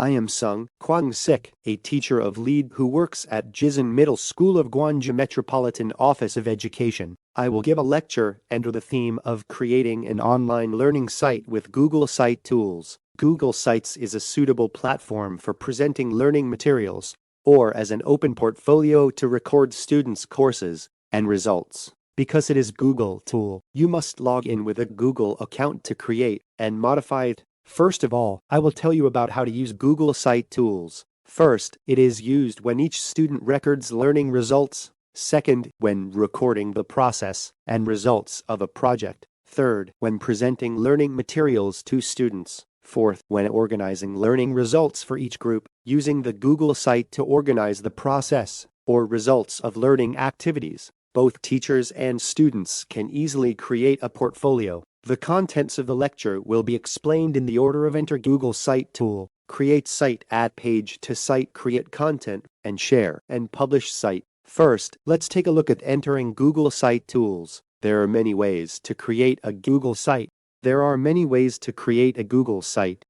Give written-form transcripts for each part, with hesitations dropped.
I am Sung Kwang-sik, a teacher of lead who works at Jisan Middle School of Gwangju Metropolitan Office of Education. I will give a lecture under the theme of creating an online learning site with Google Site Tools. Google Sites is a suitable platform for presenting learning materials, or as an open portfolio to record students' courses and results. Because it is Google tool, you must log in with a Google account to create and modify it. First of all, I will tell you about how to use Google Site Tools. First, it is used when each student records learning results. Second, when recording the process and results of a project. Third, when presenting learning materials to students. Fourth, when organizing learning results for each group, using the Google Site to organize the process or results of learning activities. Both teachers and students can easily create a portfolio. The contents of the lecture will be explained in the order of enter Google Site Tool, create site, add page to site, create content, and share and publish site. First, let's take a look at entering Google Site Tools. There are many ways to create a Google site. There are many ways to create a Google site.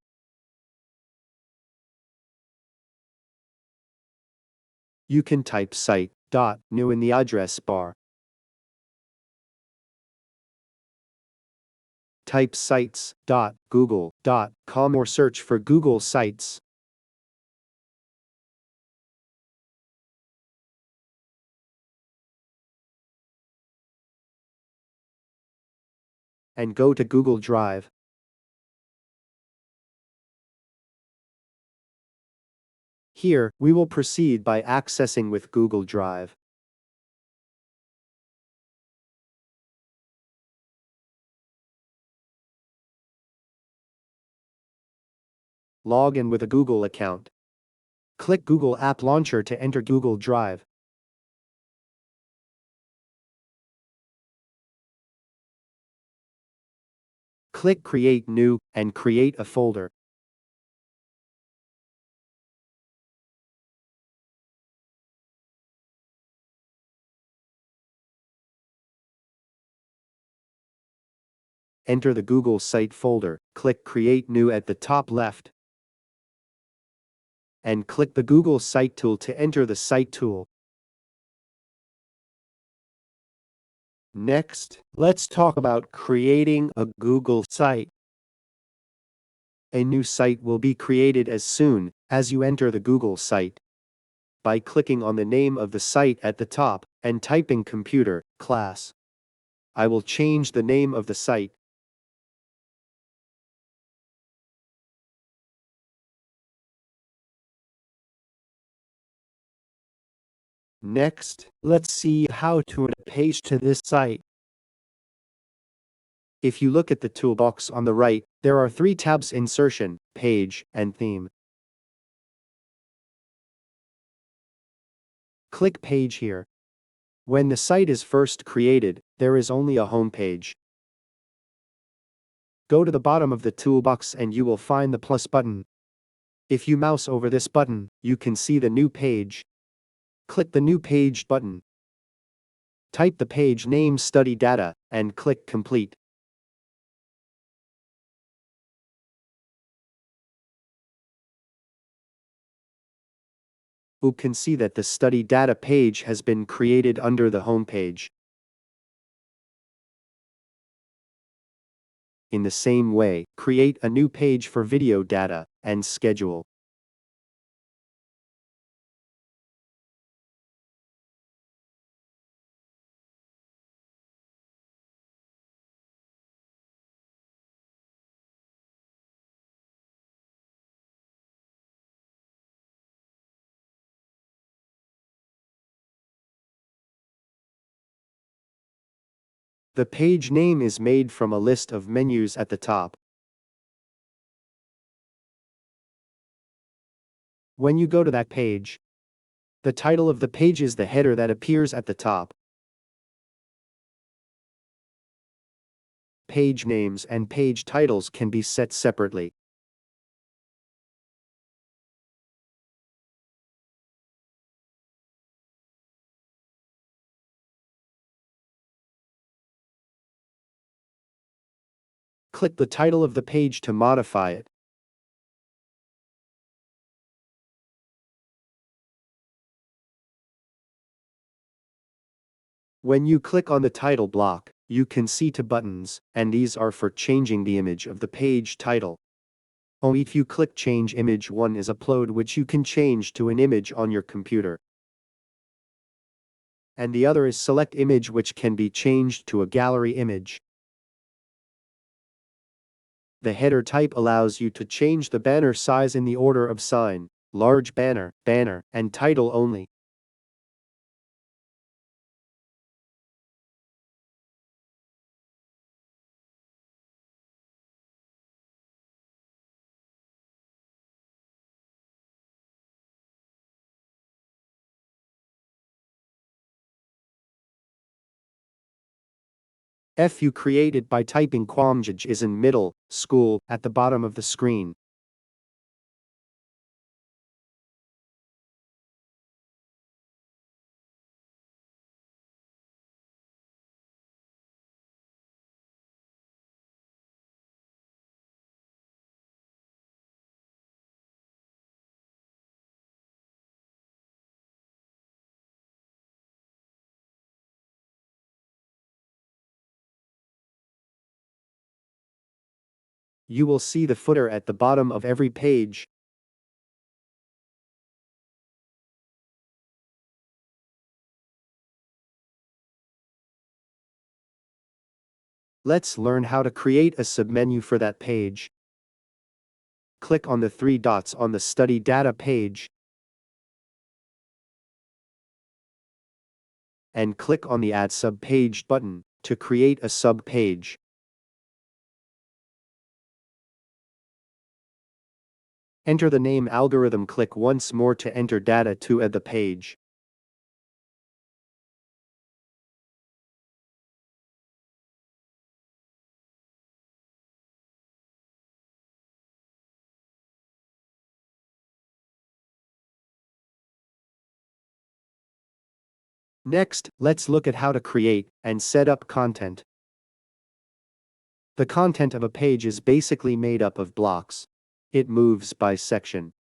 You can type site.new in the address bar. Type sites.google.com or search for Google Sites. And go to Google Drive. Here, we will proceed by accessing with Google Drive. Log in with a Google account. Click Google App Launcher to enter Google Drive. Click Create New and create a folder. Enter the Google Site folder. Click Create New at the top left. And click the Google Site tool to enter the Site tool. Next, let's talk about creating a Google site. A new site will be created as soon as you enter the Google site. By clicking on the name of the site at the top and typing computer class. I will change the name of the site. Next, let's see how to add a page to this site. If you look at the toolbox on the right, there are three tabs: Insertion, Page, and Theme. Click Page here. When the site is first created, there is only a home page. Go to the bottom of the toolbox and you will find the plus button. If you mouse over this button, you can see the new page. Click the New Page button. Type the page name Study Data and click Complete. You can see that the Study Data page has been created under the home page. In the same way, create a new page for video data and schedule. The page name is made from a list of menus at the top. When you go to that page, the title of the page is the header that appears at the top. Page names and page titles can be set separately. Click the title of the page to modify it. When you click on the title block, you can see two buttons, and these are for changing the image of the page title. If you click change image, one is upload, which you can change to an image on your computer. And the other is select image, which can be changed to a gallery image. The header type allows you to change the banner size in the order of sign, large banner, banner, and title only. You create it by typing Gwangju-5 middle school at the bottom of the screen. You will see the footer at the bottom of every page. Let's learn how to create a submenu for that page. Click on the three dots on the Study Data page and click on the Add Subpage button to create a subpage. Enter the name algorithm. Click once more to enter data to add the page. Next, let's look at how to create and set up content. The content of a page is basically made up of blocks. It moves by section.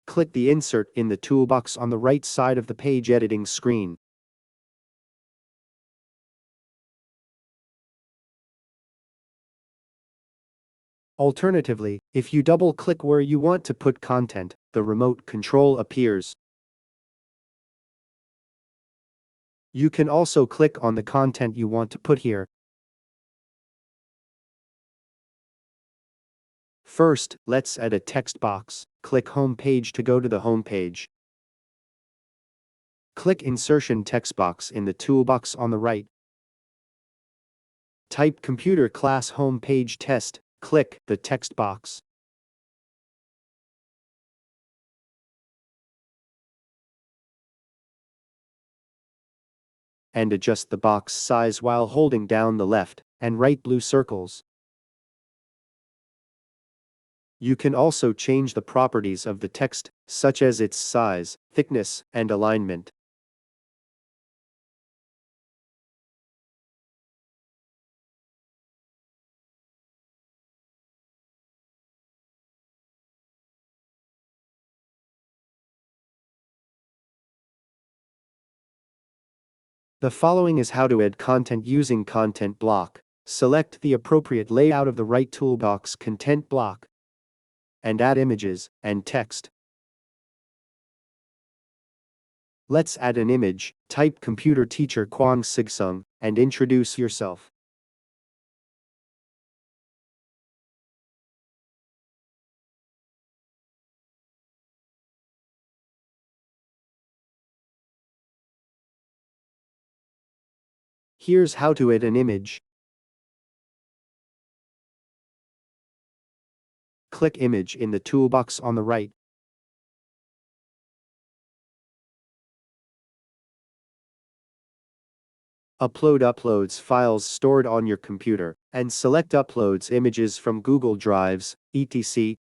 Click the Insert in the toolbox on the right side of the page editing screen. Alternatively, if you double-click where you want to put content, the remote control appears. You can also click on the content you want to put here. First, let's add a text box. Click Home Page to go to the home page. Click Insertion Text Box in the toolbox on the right. Type Computer Class Home Page Test. Click the text box. And adjust the box size while holding down the left and right blue circles. You can also change the properties of the text, such as its size, thickness, and alignment. The following is how to add content using Content Block. Select the appropriate layout of the right toolbox Content Block and add images and text. Let's add an image. Type Computer Teacher Gwangju-5 and introduce yourself. Here's how to add an image. Click Image in the toolbox on the right. Uploads files stored on your computer, and select Uploads images from Google Drives, etc.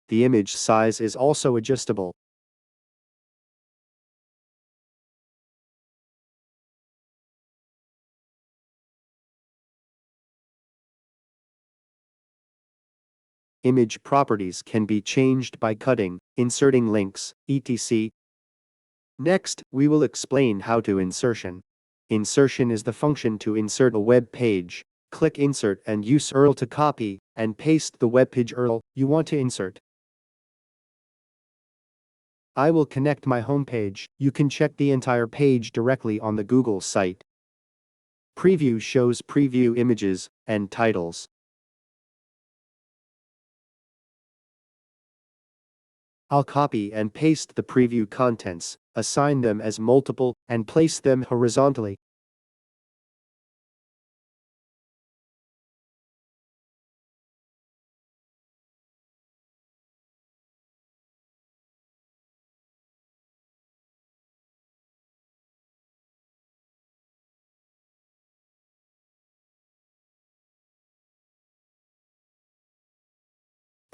The image size is also adjustable. Image properties can be changed by cutting, inserting links, etc. Next, we will explain how to insertion. Insertion is the function to insert a web page. Click Insert and use URL to copy and paste the web page URL you want to insert. I will connect my home page. You can check the entire page directly on the Google site. Preview shows preview images and titles. I'll copy and paste the preview contents, assign them as multiple, and place them horizontally.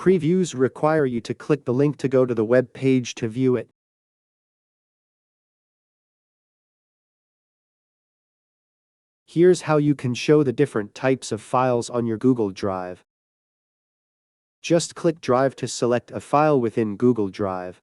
Previews require you to click the link to go to the web page to view it. Here's how you can show the different types of files on your Google Drive. Just click Drive to select a file within Google Drive.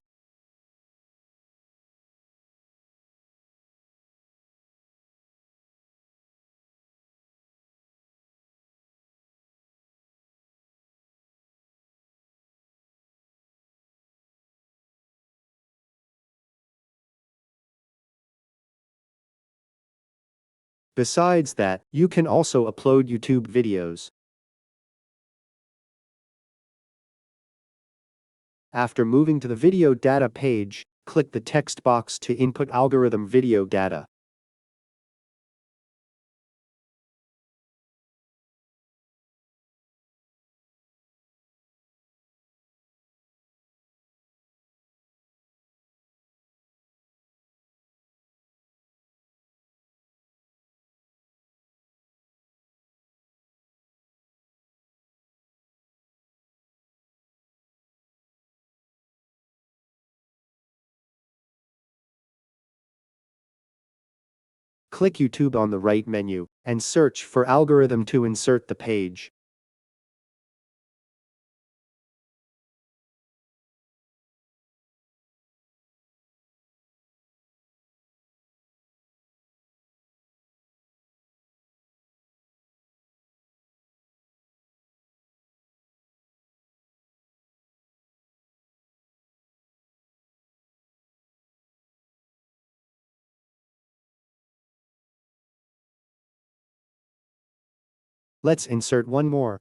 Besides that, you can also upload YouTube videos. After moving to the video data page, click the text box to input algorithm video data. Click YouTube on the right menu and search for algorithm to insert the page. Let's insert one more.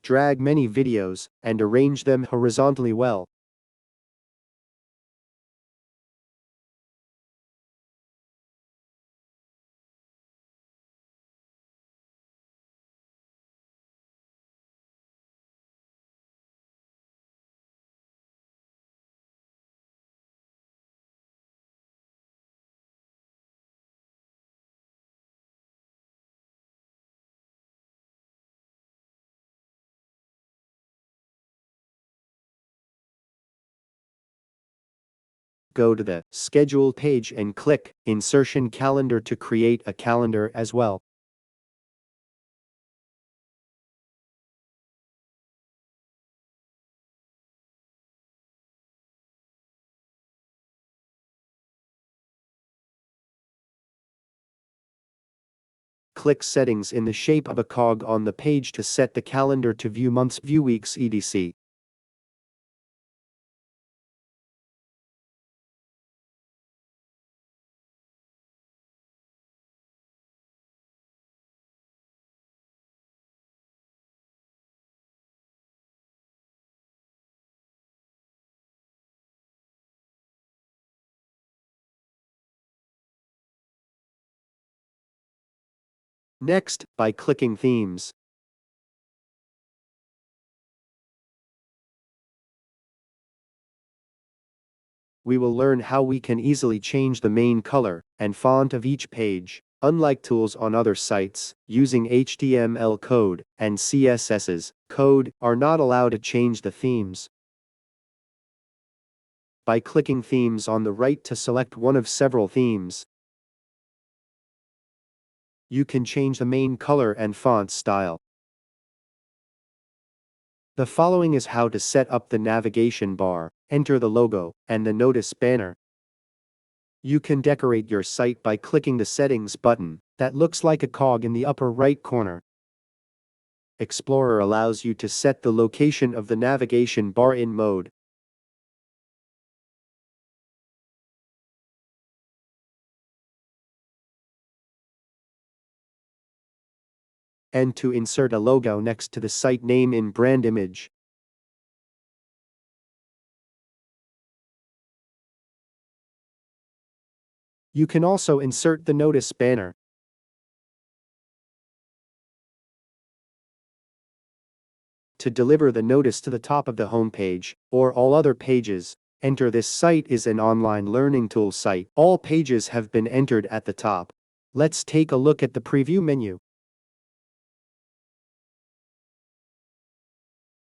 Drag many videos and arrange them horizontally well. Go to the Schedule page and click Insertion Calendar to create a calendar as well. Click Settings in the shape of a cog on the page to set the calendar to view months, view weeks, etc. Next, by clicking Themes. We will learn how we can easily change the main color and font of each page. Unlike tools on other sites, using HTML code and CSS's code are not allowed to change the themes. by clicking Themes on the right to select one of several themes. You can change the main color and font style. The following is how to set up the navigation bar. Enter the logo and the notice banner. You can decorate your site by clicking the Settings button that looks like a cog in the upper right corner. Explorer allows you to set the location of the navigation bar in mode. And to insert a logo next to the site name in brand image. You can also insert the notice banner. To deliver the notice to the top of the homepage, or all other pages, enter "This site is an online learning tool site." All pages have been entered at the top. Let's take a look at the preview menu.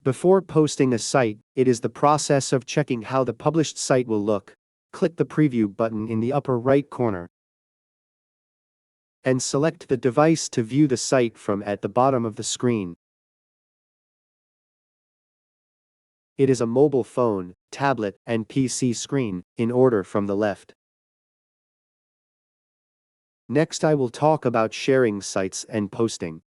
Before posting a site, it is the process of checking how the published site will look. Click the Preview button in the upper right corner and select the device to view the site from at the bottom of the screen. It is a mobile phone, tablet, and PC screen, in order from the left. Next, I will talk about sharing sites and posting.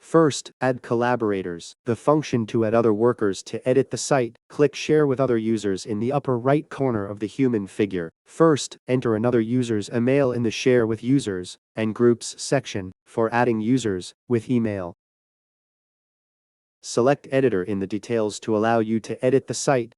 First, add collaborators, the function to add other workers to edit the site. Click Share with other users in the upper right corner of the human figure. First, enter another user's email in the Share with Users and Groups section for adding users with email. Select Editor in the details to allow you to edit the site.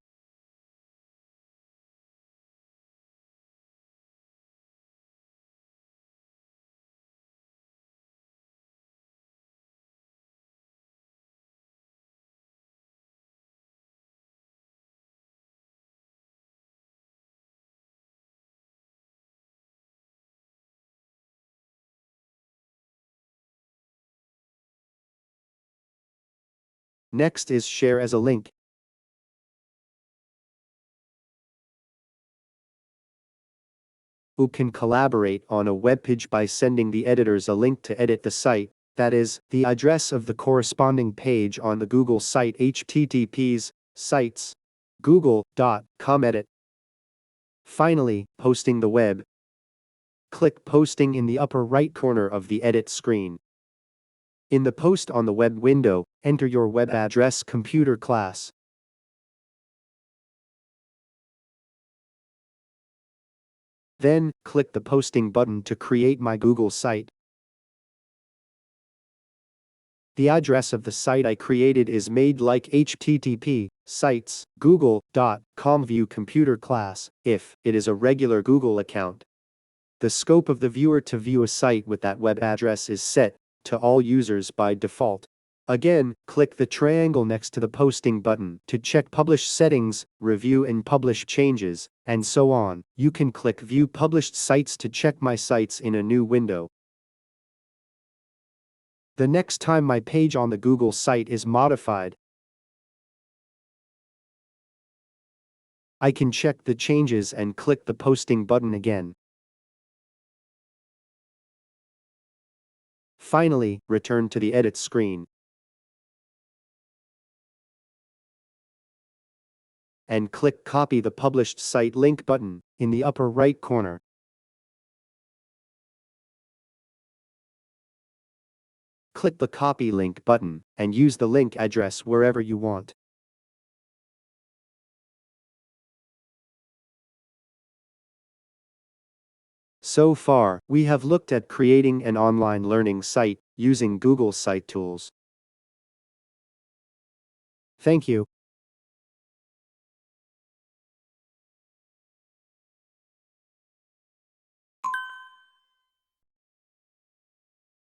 Next is Share as a link. Who can collaborate on a webpage by sending the editors a link to edit the site, that is, the address of the corresponding page on the Google site. https sites google.com edit. Finally, posting the web. Click Posting in the upper right corner of the edit screen. In the Post on the Web window, enter your web address computer class. Then, click the Posting button to create my Google site. The address of the site I created is made like http sites google.com view computer class if it is a regular Google account. The scope of the viewer to view a site with that web address is set to all users by default. Again, click the triangle next to the Posting button to check Publish Settings, Review and Publish Changes, and so on. You can click View Published Sites to check my sites in a new window. The next time my page on the Google site is modified, I can check the changes and click the Posting button again. Finally, return to the Edit screen and click Copy the Published Site Link button in the upper right corner. Click the Copy Link button and use the link address wherever you want. So far, we have looked at creating an online learning site using Google Site Tools. Thank you.